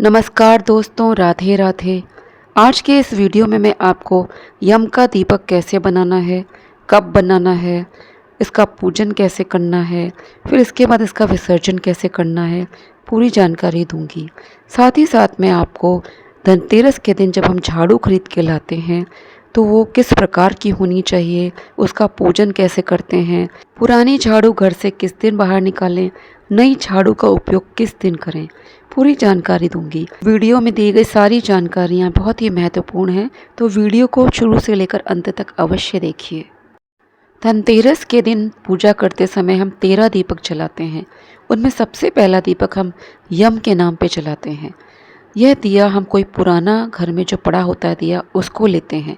नमस्कार दोस्तों, राधे राधे। आज के इस वीडियो में मैं आपको यम का दीपक कैसे बनाना है, कब बनाना है, इसका पूजन कैसे करना है, फिर इसके बाद इसका विसर्जन कैसे करना है, पूरी जानकारी दूंगी। साथ ही साथ मैं आपको धनतेरस के दिन जब हम झाड़ू खरीद के लाते हैं तो वो किस प्रकार की होनी चाहिए, उसका पूजन कैसे करते हैं, पुरानी झाड़ू घर से किस दिन बाहर निकालें, नई झाड़ू का उपयोग किस दिन करें, पूरी जानकारी दूंगी। वीडियो में दी गई सारी जानकारियाँ बहुत ही महत्वपूर्ण हैं, तो वीडियो को शुरू से लेकर अंत तक अवश्य देखिए। धनतेरस के दिन पूजा करते समय हम 13 दीपक जलाते हैं। उनमें सबसे पहला दीपक हम यम के नाम पे जलाते हैं। यह दिया हम कोई पुराना घर में जो पड़ा होता है दिया उसको लेते हैं।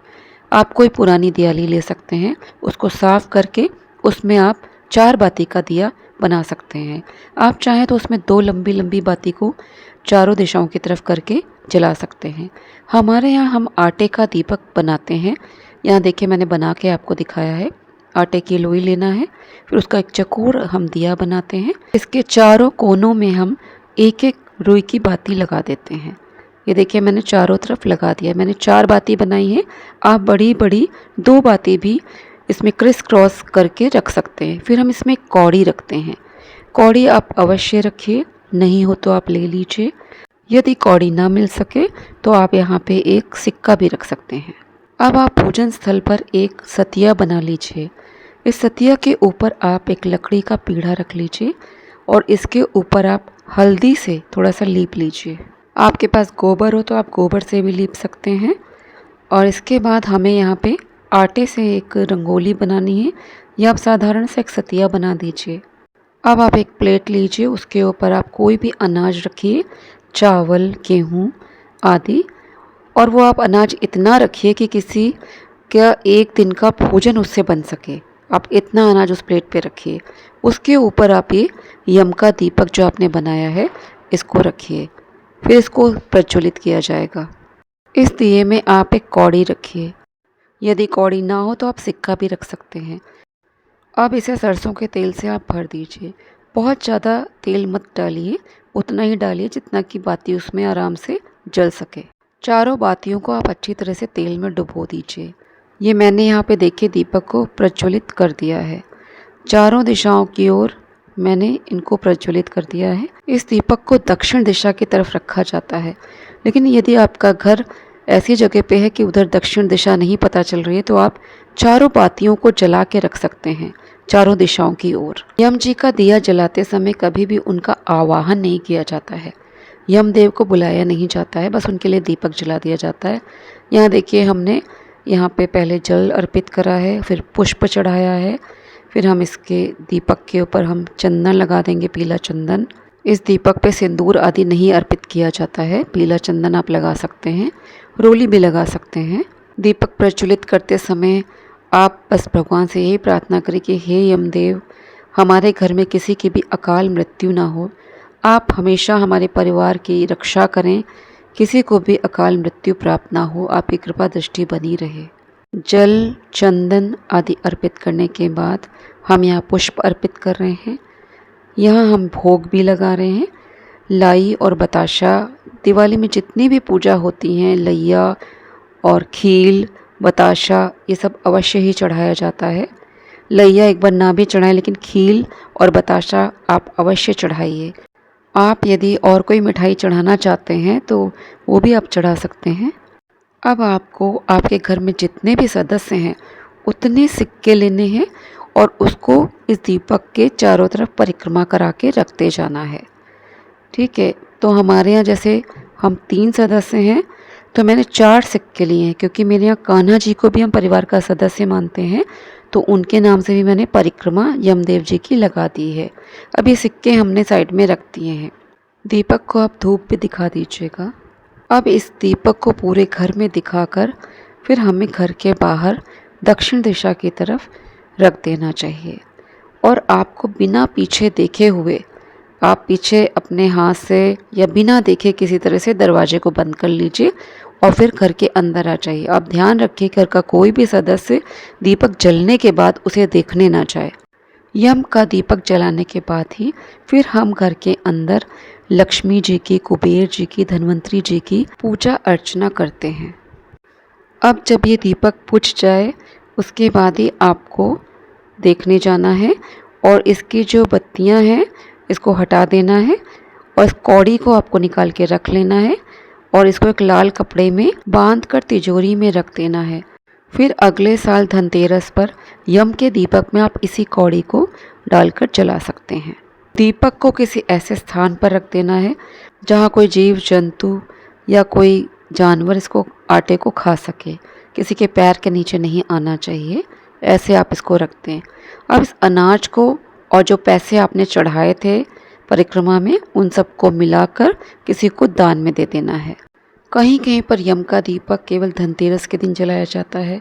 आप कोई पुरानी दियाली ले सकते हैं, उसको साफ करके उसमें आप 4 बाती का दिया बना सकते हैं। आप चाहें तो उसमें 2 लंबी लंबी बाती को चारों दिशाओं की तरफ करके जला सकते हैं। हमारे यहाँ हम आटे का दीपक बनाते हैं। यहाँ देखिए मैंने बना के आपको दिखाया है। आटे की लोई लेना है, फिर उसका एक चकोर हम दिया बनाते हैं। इसके चारों कोनों में हम एक एक रुई की बाती लगा देते हैं। ये देखिए मैंने चारों तरफ लगा दिया। मैंने 4 बाती बनाई है। आप बड़ी बड़ी 2 बाती भी इसमें क्रिस क्रॉस करके रख सकते हैं। फिर हम इसमें कौड़ी रखते हैं। कौड़ी आप अवश्य रखिए, नहीं हो तो आप ले लीजिए। यदि कौड़ी ना मिल सके तो आप यहाँ पे एक सिक्का भी रख सकते हैं। अब आप पूजन स्थल पर एक सतिया बना लीजिए। इस सतिया के ऊपर आप एक लकड़ी का पीढ़ा रख लीजिए और इसके ऊपर आप हल्दी से थोड़ा सा लीप लीजिए। आपके पास गोबर हो तो आप गोबर से भी लीप सकते हैं। और इसके बाद हमें यहाँ पे आटे से एक रंगोली बनानी है, या आप साधारण सा एक सतिया बना दीजिए। अब आप एक प्लेट लीजिए, उसके ऊपर आप कोई भी अनाज रखिए, चावल, गेहूँ आदि, और वो आप अनाज इतना रखिए कि किसी का एक दिन का भोजन उससे बन सके। आप इतना अनाज उस प्लेट पे रखिए। उसके ऊपर आप ये यम का दीपक जो आपने बनाया है इसको रखिए। फिर इसको प्रज्वलित किया जाएगा। इस दिए में आप एक कौड़ी रखिए। यदि कौड़ी ना हो तो आप सिक्का भी रख सकते हैं। अब इसे सरसों के तेल से आप भर दीजिए। बहुत ज़्यादा तेल मत डालिए, उतना ही डालिए जितना कि बाती उसमें आराम से जल सके। चारों बातियों को आप अच्छी तरह से तेल में डुबो दीजिए। ये मैंने यहाँ पे देखिए दीपक को प्रज्वलित कर दिया है। चारों दिशाओं की ओर मैंने इनको प्रज्वलित कर दिया है। इस दीपक को दक्षिण दिशा की तरफ रखा जाता है, लेकिन यदि आपका घर ऐसी जगह पे है कि उधर दक्षिण दिशा नहीं पता चल रही है तो आप चारों बातियों को जला के रख सकते हैं चारों दिशाओं की ओर। यम जी का दिया जलाते समय कभी भी उनका आवाहन नहीं किया जाता है। यमदेव को बुलाया नहीं जाता है, बस उनके लिए दीपक जला दिया जाता है। यहाँ देखिए हमने यहाँ पे पहले जल अर्पित करा है, फिर पुष्प चढ़ाया है, फिर हम इसके दीपक के ऊपर हम चंदन लगा देंगे, पीला चंदन। इस दीपक पे सिंदूर आदि नहीं अर्पित किया जाता है। पीला चंदन आप लगा सकते हैं, रोली भी लगा सकते हैं। दीपक प्रज्वलित करते समय आप बस भगवान से यही प्रार्थना करें कि हे यमदेव, हमारे घर में किसी की भी अकाल मृत्यु ना हो। आप हमेशा हमारे परिवार की रक्षा करें, किसी को भी अकाल मृत्यु प्राप्त ना हो, आपकी कृपा दृष्टि बनी रहे। जल, चंदन आदि अर्पित करने के बाद हम यहाँ पुष्प अर्पित कर रहे हैं। यहाँ हम भोग भी लगा रहे हैं। लाई और बताशा, दिवाली में जितनी भी पूजा होती हैं, लैया और खील, बताशा, ये सब अवश्य ही चढ़ाया जाता है। लैया एक बार ना भी चढ़ाएं, लेकिन खील और बताशा आप अवश्य चढ़ाइए। आप यदि और कोई मिठाई चढ़ाना चाहते हैं तो वो भी आप चढ़ा सकते हैं। अब आपको आपके घर में जितने भी सदस्य हैं उतने सिक्के लेने हैं और उसको इस दीपक के चारों तरफ परिक्रमा करा के रखते जाना है। ठीक है, तो हमारे यहाँ जैसे हम 3 सदस्य हैं तो मैंने 4 सिक्के लिए हैं, क्योंकि मेरे यहाँ कान्हा जी को भी हम परिवार का सदस्य मानते हैं, तो उनके नाम से भी मैंने परिक्रमा यमदेव जी की लगा दी है। अब ये सिक्के हमने साइड में रख दिए हैं। दीपक को आप धूप पे दिखा दीजिएगा। अब इस दीपक को पूरे घर में दिखाकर फिर हमें घर के बाहर दक्षिण दिशा की तरफ रख देना चाहिए। और आपको बिना पीछे देखे हुए, आप पीछे अपने हाथ से या बिना देखे किसी तरह से दरवाजे को बंद कर लीजिए और फिर घर के अंदर आ जाइए। आप ध्यान रखिए घर का कोई भी सदस्य दीपक जलने के बाद उसे देखने ना चाहे। यम का दीपक जलाने के बाद ही फिर हम घर के अंदर लक्ष्मी जी की, कुबेर जी की, धन्वंतरी जी की पूजा अर्चना करते हैं। अब जब ये दीपक बुझ जाए उसके बाद ही आपको देखने जाना है और इसकी जो बत्तियां हैं इसको हटा देना है और इस कौड़ी को आपको निकाल के रख लेना है और इसको एक लाल कपड़े में बांध कर तिजोरी में रख देना है। फिर अगले साल धनतेरस पर यम के दीपक में आप इसी कौड़ी को डालकर जला सकते हैं। दीपक को किसी ऐसे स्थान पर रख देना है जहाँ कोई जीव जंतु या कोई जानवर इसको आटे को खा सके। किसी के पैर के नीचे नहीं आना चाहिए, ऐसे आप इसको रखते हैं। अब इस अनाज को और जो पैसे आपने चढ़ाए थे परिक्रमा में उन सबको मिलाकर किसी को दान में दे देना है। कहीं कहीं पर यम का दीपक केवल धनतेरस के दिन जलाया जाता है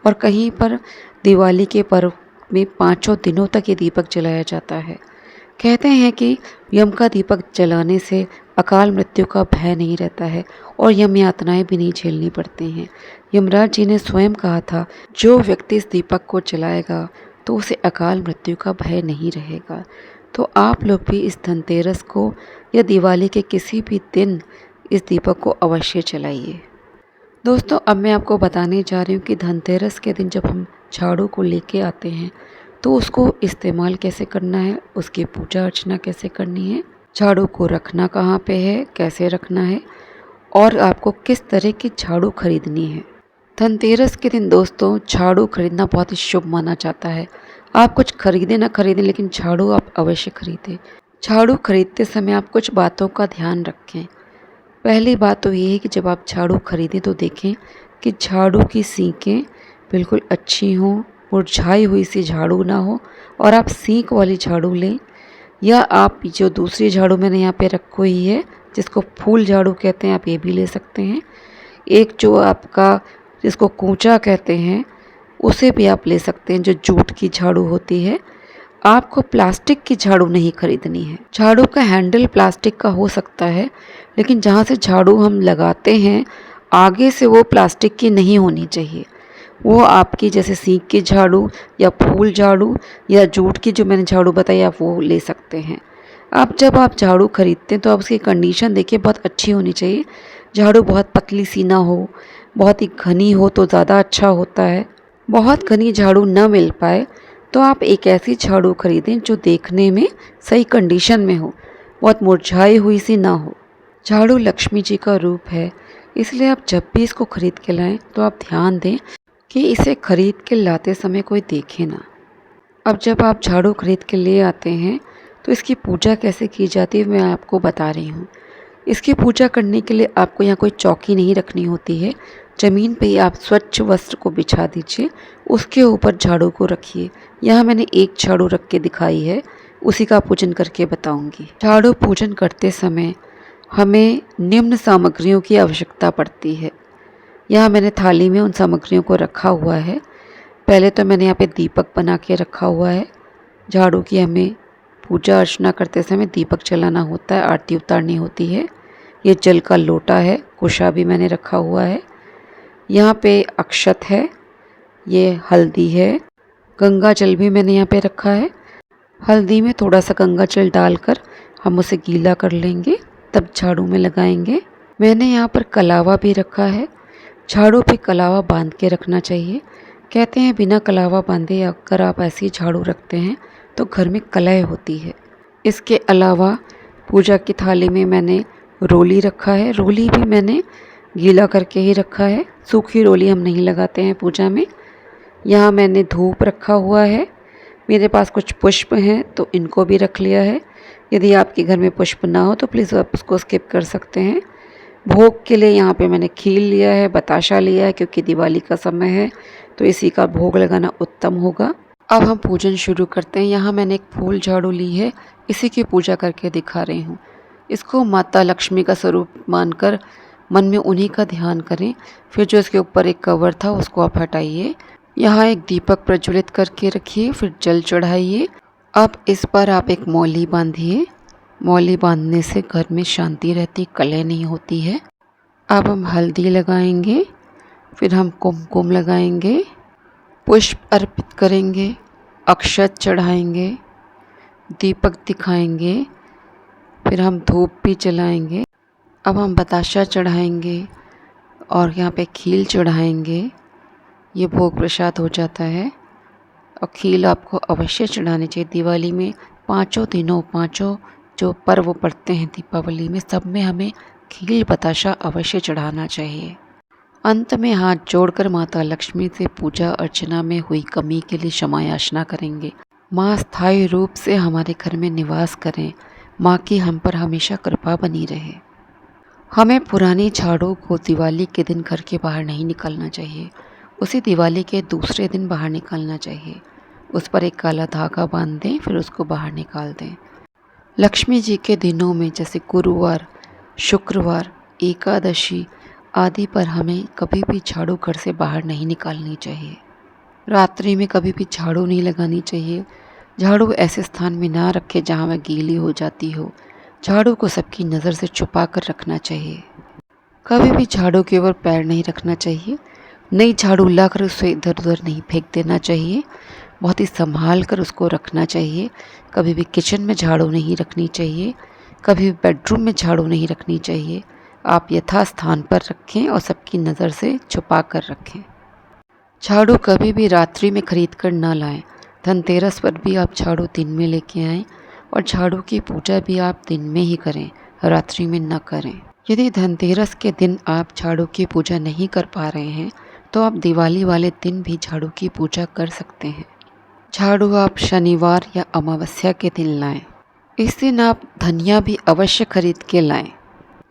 और कहीं पर दिवाली के पर्व में 5 दिनों तक ये दीपक जलाया जाता है। कहते हैं कि यम का दीपक जलाने से अकाल मृत्यु का भय नहीं रहता है और यम यातनाएं भी नहीं झेलनी पड़ती हैं। यमराज जी ने स्वयं कहा था, जो व्यक्ति इस दीपक को जलाएगा तो उसे अकाल मृत्यु का भय नहीं रहेगा। तो आप लोग भी इस धनतेरस को या दिवाली के किसी भी दिन इस दीपक को अवश्य जलाइए। दोस्तों, अब मैं आपको बताने जा रही हूँ कि धनतेरस के दिन जब हम झाड़ू को लेके आते हैं तो उसको इस्तेमाल कैसे करना है, उसकी पूजा अर्चना कैसे करनी है, झाड़ू को रखना कहाँ पे है, कैसे रखना है और आपको किस तरह की झाड़ू खरीदनी है। धनतेरस के दिन दोस्तों झाड़ू खरीदना बहुत ही शुभ माना जाता है। आप कुछ खरीदें ना खरीदें लेकिन झाड़ू आप अवश्य खरीदें। झाड़ू खरीदते समय आप कुछ बातों का ध्यान रखें। पहली बात तो ये है कि जब आप झाड़ू खरीदें तो देखें कि झाड़ू की सीकें बिल्कुल अच्छी हों, मुरझाई हुई सी झाड़ू ना हो और आप सीक वाली झाड़ू लें। या आप जो दूसरी झाड़ू मैंने यहाँ पे रखी हुई है जिसको फूल झाड़ू कहते हैं, आप ये भी ले सकते हैं। एक जो आपका जिसको कूचा कहते हैं उसे भी आप ले सकते हैं, जो जूट की झाड़ू होती है। आपको प्लास्टिक की झाड़ू नहीं खरीदनी है। झाड़ू का हैंडल प्लास्टिक का हो सकता है लेकिन जहाँ से झाड़ू हम लगाते हैं आगे से वो प्लास्टिक की नहीं होनी चाहिए। वो आपकी जैसे सीक की झाड़ू या फूल झाड़ू या जूट की जो मैंने झाड़ू बताई आप वो ले सकते हैं। अब जब आप झाड़ू खरीदते हैं तो आप उसकी कंडीशन देखिए, बहुत अच्छी होनी चाहिए। झाड़ू बहुत पतली सी ना हो, बहुत ही घनी हो तो ज़्यादा अच्छा होता है। बहुत घनी झाड़ू न मिल पाए तो आप एक ऐसी झाड़ू खरीदें जो देखने में सही कंडीशन में हो, बहुत मुरझाई हुई सी ना हो। झाड़ू लक्ष्मी जी का रूप है, इसलिए आप जब भी इसको खरीद के लाएं तो आप ध्यान दें कि इसे खरीद के लाते समय कोई देखे ना। अब जब आप झाड़ू खरीद के ले आते हैं तो इसकी पूजा कैसे की जाती है मैं आपको बता रही हूँ। इसकी पूजा करने के लिए आपको यहाँ कोई चौकी नहीं रखनी होती है। ज़मीन पे ही आप स्वच्छ वस्त्र को बिछा दीजिए, उसके ऊपर झाड़ू को रखिए। यहाँ मैंने एक झाड़ू रख के दिखाई है, उसी का पूजन करके बताऊंगी। झाड़ू पूजन करते समय हमें निम्न सामग्रियों की आवश्यकता पड़ती है। यहाँ मैंने थाली में उन सामग्रियों को रखा हुआ है। पहले तो मैंने यहाँ पे दीपक बना के रखा हुआ है। झाड़ू की हमें पूजा अर्चना करते समय दीपक जलाना होता है, आरती उतारनी होती है। ये जल का लोटा है, कुशा भी मैंने रखा हुआ है। यहाँ पे अक्षत है, ये हल्दी है, गंगा जल भी मैंने यहाँ पे रखा है। हल्दी में थोड़ा सा गंगा जल डालकर हम उसे गीला कर लेंगे, तब झाड़ू में लगाएंगे। मैंने यहाँ पर कलावा भी रखा है। झाड़ू पे कलावा बांध के रखना चाहिए। कहते हैं बिना कलावा बांधे अगर आप ऐसी झाड़ू रखते हैं तो घर में कलह होती है। इसके अलावा पूजा की थाली में मैंने रोली रखा है। रोली भी मैंने गीला करके ही रखा है, सूखी रोली हम नहीं लगाते हैं पूजा में। यहाँ मैंने धूप रखा हुआ है। मेरे पास कुछ पुष्प हैं तो इनको भी रख लिया है। यदि आपके घर में पुष्प ना हो तो प्लीज़ आप उसको स्किप कर सकते हैं। भोग के लिए यहाँ पे मैंने खीर लिया है, बताशा लिया है, क्योंकि दिवाली का समय है तो इसी का भोग लगाना उत्तम होगा। अब हम पूजन शुरू करते हैं। यहाँ मैंने एक फूल झाड़ू ली है, इसी की पूजा करके दिखा रही हूँ। इसको माता लक्ष्मी का स्वरूप मानकर मन में उन्हीं का ध्यान करें। फिर जो इसके ऊपर एक कवर था उसको आप हटाइए। यहाँ एक दीपक प्रज्वलित करके रखिए, फिर जल चढ़ाइए। अब इस पर आप एक मौली बांधिए। मौली बांधने से घर में शांति रहती, कलह नहीं होती है। अब हम हल्दी लगाएंगे, फिर हम कुमकुम लगाएंगे, पुष्प अर्पित करेंगे, अक्षत चढ़ाएंगे, दीपक दिखाएंगे, फिर हम धूप भी जलाएंगे। अब हम बताशा चढ़ाएंगे और यहाँ पे खील चढ़ाएंगे। ये भोग प्रसाद हो जाता है। और खील आपको अवश्य चढ़ानी चाहिए। दिवाली में पाँचों दिनों, पाँचों जो पर्व पड़ते हैं दीपावली में, सब में हमें खील बताशा अवश्य चढ़ाना चाहिए। अंत में हाथ जोड़कर माता लक्ष्मी से पूजा अर्चना में हुई कमी के लिए क्षमा याचना करेंगे। माँ स्थायी रूप से हमारे घर में निवास करें। माँ की हम पर हमेशा कृपा बनी रहे। हमें पुरानी झाड़ू को दिवाली के दिन घर के बाहर नहीं निकालना चाहिए। उसे दिवाली के दूसरे दिन बाहर निकालना चाहिए। उस पर एक काला धागा बांध दें, फिर उसको बाहर निकाल दें। लक्ष्मी जी के दिनों में जैसे गुरुवार, शुक्रवार, एकादशी आदि पर हमें कभी भी झाड़ू घर से बाहर नहीं निकालनी चाहिए। रात्रि में कभी भी झाड़ू नहीं लगानी चाहिए। झाड़ू ऐसे स्थान में ना रखें जहाँ वह गीली हो जाती हो। झाड़ू को सबकी नज़र से छुपा कर रखना चाहिए। कभी भी झाड़ू के ऊपर पैर नहीं रखना चाहिए। नई झाड़ू लाकर उसे इधर उधर नहीं फेंक देना चाहिए। बहुत ही संभाल कर उसको रखना चाहिए। कभी भी किचन में झाड़ू नहीं रखनी चाहिए। कभी भी बेडरूम में झाड़ू नहीं रखनी चाहिए। आप यथास्थान पर रखें और सबकी नज़र से छुपा कर रखें। झाड़ू कभी भी रात्रि में खरीद कर ना लाएं। धनतेरस पर भी आप झाड़ू दिन में लेके आएं और झाड़ू की पूजा भी आप दिन में ही करें, रात्रि में न करें। यदि धनतेरस के दिन आप झाड़ू की पूजा नहीं कर पा रहे हैं तो आप दिवाली वाले दिन भी झाड़ू की पूजा कर सकते हैं। झाड़ू आप शनिवार या अमावस्या के दिन लाएं। इस दिन आप धनिया भी अवश्य खरीद के लाएं।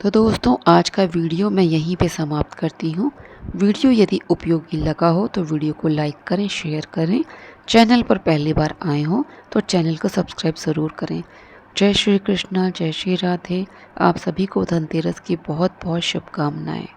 तो दोस्तों, आज का वीडियो मैं यहीं पे समाप्त करती हूँ। वीडियो यदि उपयोगी लगा हो तो वीडियो को लाइक करें, शेयर करें। चैनल पर पहली बार आए हों तो चैनल को सब्सक्राइब ज़रूर करें। जय श्री कृष्णा, जय श्री राधे। आप सभी को धनतेरस की बहुत बहुत शुभकामनाएं।